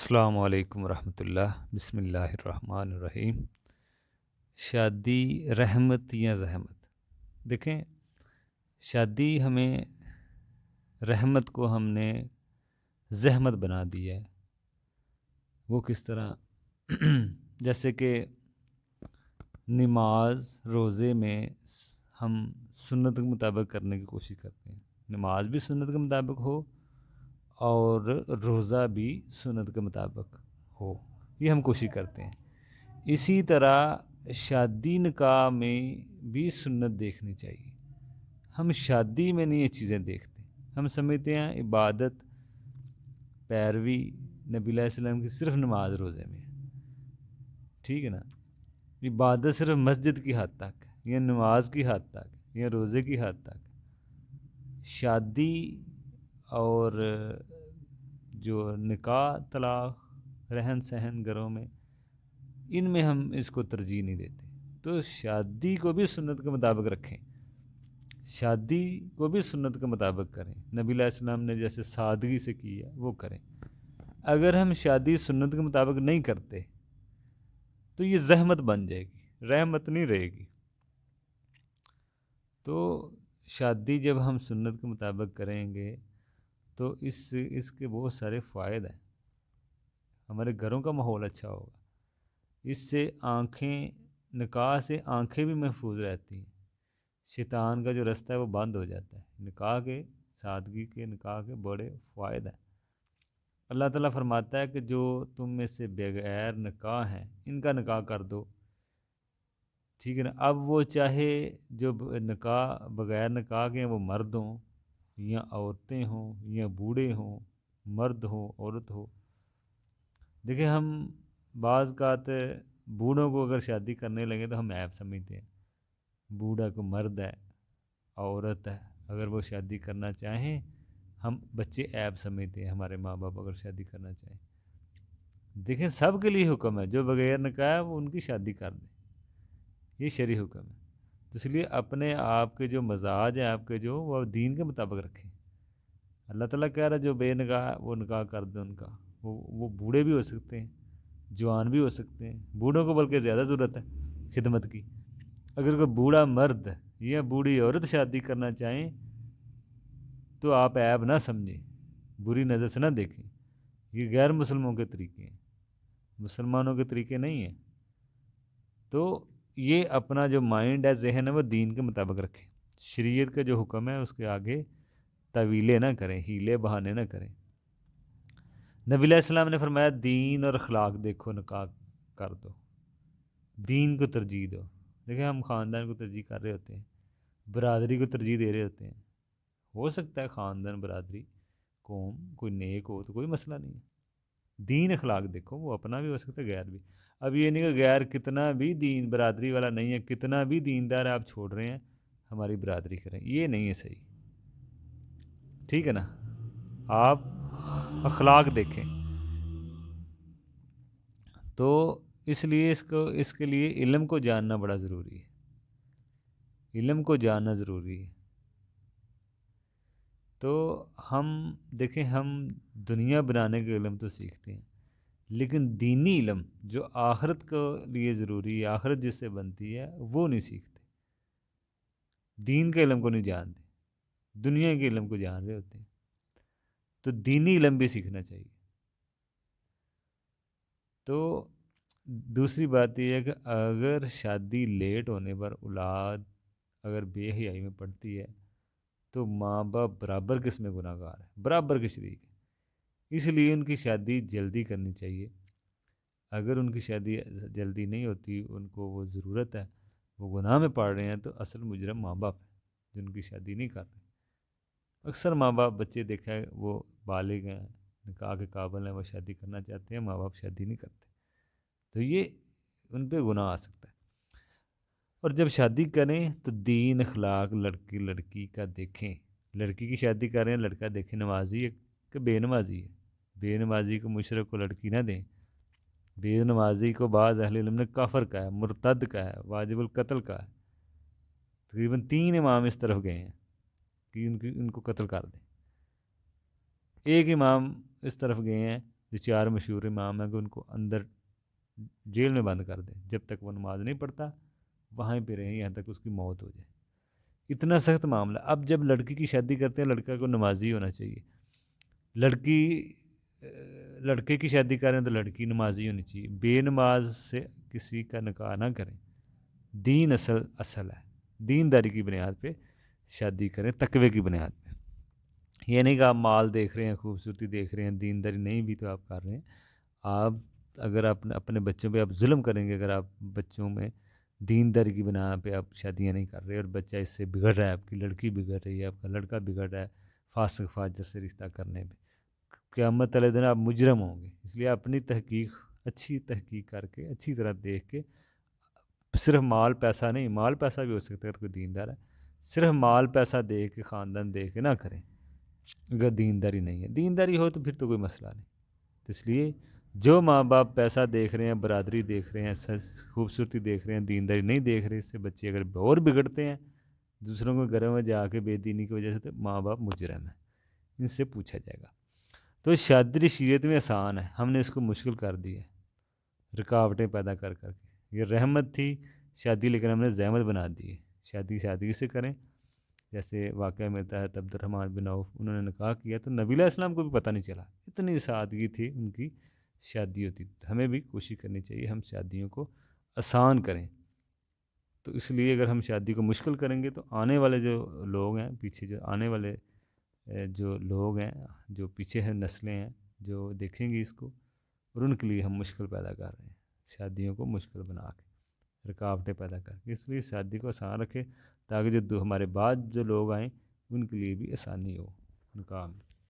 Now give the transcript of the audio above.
السلام علیکم ورحمۃ اللہ۔ بسم اللہ الرحمن الرحیم۔ شادی رحمت یا زحمت؟ دیکھیں، شادی ہمیں رحمت کو ہم نے زحمت بنا دی ہے۔ وہ کس طرح؟ جیسے کہ نماز روزے میں ہم سنت کے مطابق کرنے کی کوشش کرتے ہیں، نماز بھی سنت کے مطابق ہو اور روزہ بھی سنت کے مطابق ہو، یہ ہم کوشش کرتے ہیں۔ اسی طرح شادی نکاح میں بھی سنت دیکھنی چاہیے۔ ہم شادی میں نہیں یہ چیزیں دیکھتے، ہم سمجھتے ہیں عبادت پیروی نبی علیہ السلام کی صرف نماز روزے میں ہے، ٹھیک ہے نا؟ عبادت صرف مسجد کی حد تک یا نماز کی حد تک یا روزے کی حد تک۔ شادی اور جو نکاح طلاق رہن سہن گھروں میں، ان میں ہم اس کو ترجیح نہیں دیتے۔ تو شادی کو بھی سنت کے مطابق رکھیں، شادی کو بھی سنت کے مطابق کریں۔ نبی علیہ السلام نے جیسے سادگی سے کی ہے وہ کریں۔ اگر ہم شادی سنت کے مطابق نہیں کرتے تو یہ زحمت بن جائے گی، رحمت نہیں رہے گی۔ تو شادی جب ہم سنت کے مطابق کریں گے تو اس کے بہت سارے فوائد ہیں۔ ہمارے گھروں کا ماحول اچھا ہوگا، اس سے نکاح سے آنکھیں بھی محفوظ رہتی ہیں، شیطان کا جو رستہ ہے وہ بند ہو جاتا ہے۔ نکاح کے سادگی کے نکاح کے بڑے فوائد ہیں۔ اللہ تعالیٰ فرماتا ہے کہ جو تم میں سے بغیر نکاح ہیں ان کا نکاح کر دو، ٹھیک ہے نا؟ اب وہ چاہے جو بغیر نکاح کے ہیں وہ مرد ہوں یا عورتیں ہوں یا بوڑھے ہوں، مرد ہو عورت ہو۔ دیکھیں، ہم بعض اوقات بوڑھوں کو اگر شادی کرنے لگے تو ہم عیب سمجھتے ہیں۔ بوڑھا کو مرد ہے عورت ہے، اگر وہ شادی کرنا چاہیں ہم بچے عیب سمجھتے ہیں، ہمارے ماں باپ اگر شادی کرنا چاہیں۔ دیکھیں، سب کے لیے حکم ہے، جو بغیر نکاح ہے وہ ان کی شادی کر دیں، یہ شرعی حکم ہے۔ تو اس لیے اپنے آپ کے جو مزاج ہیں آپ کے جو وہ دین کے مطابق رکھیں۔ اللہ تعالیٰ کہہ رہا ہے جو بے نکاح وہ نکاح کر دیں ان کا، وہ بوڑھے بھی ہو سکتے ہیں، جوان بھی ہو سکتے ہیں۔ بوڑھوں کو بلکہ زیادہ ضرورت ہے خدمت کی۔ اگر کوئی بوڑھا مرد یا بوڑھی عورت شادی کرنا چاہیں تو آپ عیب نہ سمجھیں، بری نظر سے نہ دیکھیں، یہ غیر مسلموں کے طریقے ہیں، مسلمانوں کے طریقے نہیں ہیں۔ تو یہ اپنا جو مائنڈ ہے، ذہن ہے، وہ دین کے مطابق رکھیں۔ شریعت کا جو حکم ہے اس کے آگے طویلے نہ کریں، ہیلے بہانے نہ کریں۔ نبی علیہ السلام نے فرمایا دین اور اخلاق دیکھو نکاح کر دو، دین کو ترجیح دو۔ دیکھیں، ہم خاندان کو ترجیح کر رہے ہوتے ہیں، برادری کو ترجیح دے رہے ہوتے ہیں۔ ہو سکتا ہے خاندان برادری قوم کوئی نیک ہو تو کوئی مسئلہ نہیں ہے، دین اخلاق دیکھو، وہ اپنا بھی ہو سکتا ہے غیر بھی۔ اب یہ نہیں کہ غیر کتنا بھی دین برادری والا نہیں ہے، کتنا بھی دیندار ہے آپ چھوڑ رہے ہیں ہماری برادری کریں، یہ نہیں ہے صحیح، ٹھیک ہے نا؟ آپ اخلاق دیکھیں۔ تو اس لیے اس کے لیے علم کو جاننا بڑا ضروری ہے، علم کو جاننا ضروری ہے۔ تو ہم دیکھیں، ہم دنیا بنانے کے علم تو سیکھتے ہیں، لیکن دینی علم جو آخرت کے لیے ضروری ہے، آخرت جس سے بنتی ہے، وہ نہیں سیکھتے، دین کے علم کو نہیں جانتے، دنیا کے علم کو جان رہے ہوتے ہیں۔ تو دینی علم بھی سیکھنا چاہیے۔ تو دوسری بات یہ ہے کہ اگر شادی لیٹ ہونے پر اولاد اگر بے حیائی میں پڑتی ہے تو ماں باپ برابر کس میں گناہ گار ہے، برابر کے شریک ہے۔ اس لیے ان کی شادی جلدی کرنی چاہیے۔ اگر ان کی شادی جلدی نہیں ہوتی، ان کو وہ ضرورت ہے، وہ گناہ میں پڑ رہے ہیں، تو اصل مجرم ماں باپ ہے جن کی شادی نہیں کر رہے۔ اکثر ماں باپ بچے دیکھا ہے وہ بالغ ہیں، نکاح کے قابل ہیں، وہ شادی کرنا چاہتے ہیں، ماں باپ شادی نہیں کرتے، تو یہ ان پہ گناہ آ سکتا ہے۔ اور جب شادی کریں تو دین اخلاق لڑکی کا دیکھیں۔ لڑکی کی شادی کر رہے ہیں، لڑکا دیکھیں نمازی ہے کہ بے نمازی ہے۔ بے نمازی کو مشرک کو لڑکی نہ دیں۔ بے نمازی کو بعض اہل علم نے کافر کہا ہے، مرتد کہا ہے، واجب القتل کہا ہے۔ تقریباً 3 امام اس طرف گئے ہیں کہ ان کو قتل کر دیں۔ ایک امام اس طرف گئے ہیں جو 4 مشہور امام ہیں کہ ان کو اندر جیل میں بند کر دیں، جب تک وہ نماز نہیں پڑھتا وہیں پہ رہیں یہاں تک اس کی موت ہو جائے، اتنا سخت معاملہ۔ اب جب لڑکی کی شادی کرتے ہیں لڑکا کو نمازی ہونا چاہیے، لڑکی لڑکے کی شادی کریں تو لڑکی نمازی ہونی چاہیے، بے نماز سے کسی کا نکاح نہ کریں، دین اصل ہے، دینداری کی بنیاد پہ شادی کریں، تقوی کی بنیاد پہ۔ یہ نہیں کہ آپ مال دیکھ رہے ہیں، خوبصورتی دیکھ رہے ہیں، دینداری نہیں بھی تو آپ کر رہے ہیں۔ آپ اگر آپ اپنے بچوں پہ آپ ظلم کریں گے، اگر آپ بچوں میں دینداری کی بنا پہ آپ شادیاں نہیں کر رہے اور بچہ اس سے بگڑ رہا ہے، آپ کی لڑکی بگڑ رہی ہے، آپ کا لڑکا بگڑ رہا ہے فاسق فاجر سے رشتہ کرنے میں، قیامت والے دن آپ مجرم ہوں گے۔ اس لیے اپنی تحقیق، اچھی تحقیق کر کے اچھی طرح دیکھ کے، صرف مال پیسہ نہیں، مال پیسہ بھی ہو سکتا ہے اگر کوئی دیندار ہے، صرف مال پیسہ دے کے خاندان دے کے نہ کریں اگر دینداری نہیں ہے۔ دینداری ہو تو پھر تو کوئی مسئلہ نہیں۔ تو اس لیے جو ماں باپ پیسہ دیکھ رہے ہیں، برادری دیکھ رہے ہیں، خوبصورتی دیکھ رہے ہیں، دینداری نہیں دیکھ رہے، اس سے بچے اگر اور بگڑتے ہیں دوسروں کے گھروں میں جا کے بے دینی کی وجہ سے، تو ماں باپ مجرم ہیں، ان سے پوچھا جائے گا۔ تو شادی شریعت میں آسان ہے، ہم نے اس کو مشکل کر دی ہے رکاوٹیں پیدا کر کر کے۔ یہ رحمت تھی شادی، لیکن ہم نے زحمت بنا دی ہے۔ شادی سے کریں، جیسے واقعہ ملتا ہے عبد الرحمن بن عوف، انہوں نے نکاح کیا تو نبی علیہ السلام کو بھی پتہ نہیں چلا، اتنی سادگی تھی ان کی شادی ہوتی تھی۔ ہمیں بھی کوشش کرنی چاہیے ہم شادیوں کو آسان کریں۔ تو اس لیے اگر ہم شادی کو مشکل کریں گے تو آنے والے جو لوگ ہیں پیچھے، جو آنے والے جو لوگ ہیں، جو پیچھے ہیں نسلیں ہیں، جو دیکھیں گی اس کو، اور ان کے لیے ہم مشکل پیدا کر رہے ہیں، شادیوں کو مشکل بنا کے، رکاوٹیں پیدا کر کے۔ اس لیے شادی کو آسان رکھیں تاکہ جو ہمارے بعد جو لوگ آئیں ان کے لیے بھی آسانی ہو نکاح میں۔